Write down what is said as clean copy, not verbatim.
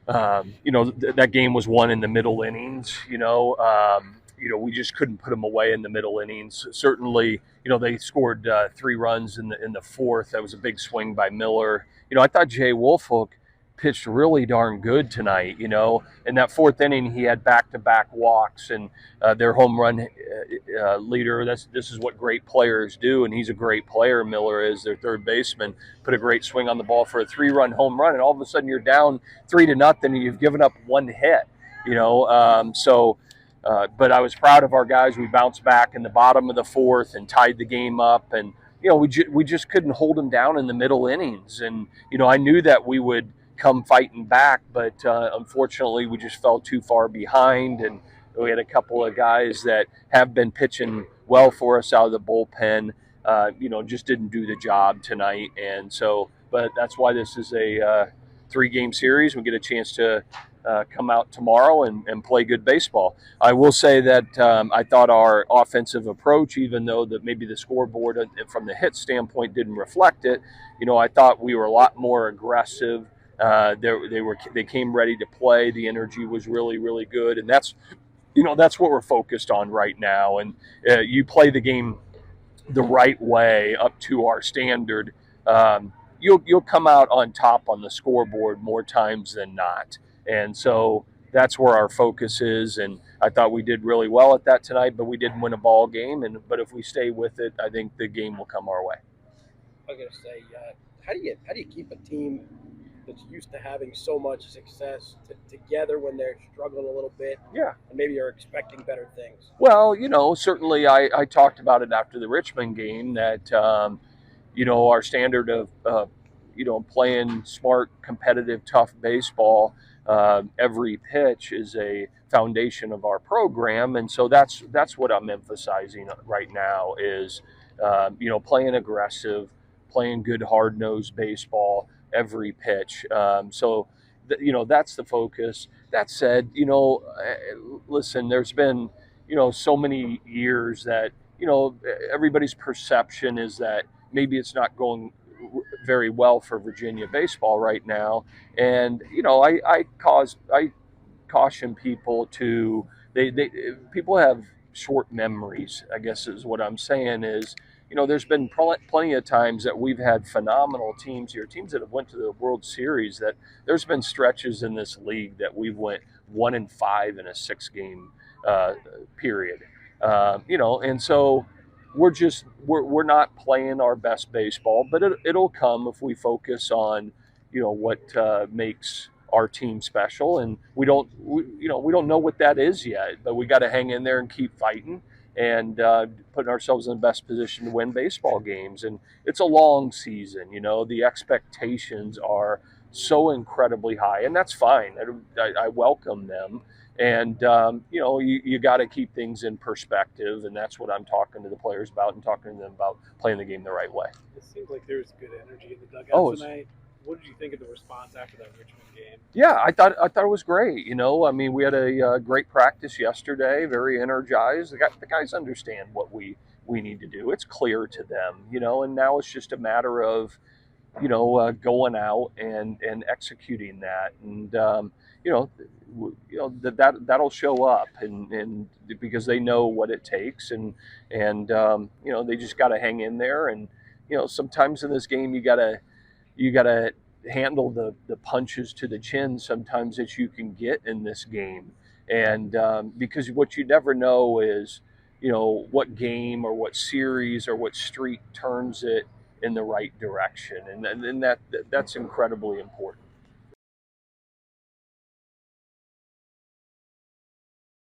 that game was won in the middle innings. We just couldn't put them away in the middle innings. Certainly, they scored 3 runs in the fourth. That was a big swing by Miller. I thought Jay Wolfhook pitched really darn good tonight. In that fourth inning, he had back-to-back walks, and their home run leader. This is what great players do, and he's a great player. Miller is their third baseman. Put a great swing on the ball for a 3-run home run, and all of a sudden you're down 3-0, and you've given up one hit. But I was proud of our guys. We bounced back in the bottom of the fourth and tied the game up, and we just couldn't hold them down in the middle innings. And I knew that we would come fighting back, but unfortunately we just fell too far behind, and we had a couple of guys that have been pitching well for us out of the bullpen, just didn't do the job tonight. And so, but that's why this is a 3-game series. We get a chance to come out tomorrow and play good baseball. I will say that I thought our offensive approach, even though that maybe the scoreboard from the hit standpoint didn't reflect it, I thought we were a lot more aggressive. They came ready to play. The energy was really, really good, and that's what we're focused on right now. And you play the game the right way up to our standard, you'll come out on top on the scoreboard more times than not. And so that's where our focus is. And I thought we did really well at that tonight, but we didn't win a ball game. But if we stay with it, I think the game will come our way. I'm gonna say, how do you keep a team that's used to having so much success together when they're struggling a little bit? Yeah. And maybe are expecting better things. Well, certainly I talked about it after the Richmond game that, our standard of playing smart, competitive, tough baseball, every pitch is a foundation of our program. And so that's what I'm emphasizing right now is, playing aggressive, playing good, hard-nosed baseball, every pitch. That's the focus. That said, listen, there's been, so many years that, everybody's perception is that maybe it's not going very well for Virginia baseball right now. And, I caution people to, people have short memories, I guess is what I'm saying is, there's been plenty of times that we've had phenomenal teams here, teams that have went to the World Series, that there's been stretches in this league that we've went 1-5 in a 6-game period. And so we're not playing our best baseball, but it'll come if we focus on, what makes our team special. And we don't know what that is yet, but we got to hang in there and keep fighting and putting ourselves in the best position to win baseball games. And it's a long season. The expectations are so incredibly high, and that's fine. I welcome them. And, you got to keep things in perspective, and that's what I'm talking to the players about and talking to them about playing the game the right way. It seems like there's good energy in the dugout tonight. What did you think of the response after that Richmond game? Yeah, I thought it was great. We had a great practice yesterday, very energized. The guys understand what we need to do. It's clear to them, and now it's just a matter of, going out and executing that. And, that'll show up, and because they know what it takes, and they just got to hang in there. And sometimes in this game you gotta handle the punches to the chin sometimes that you can get in this game. And because what you never know is what game or what series or what streak turns it in the right direction, and that's incredibly important.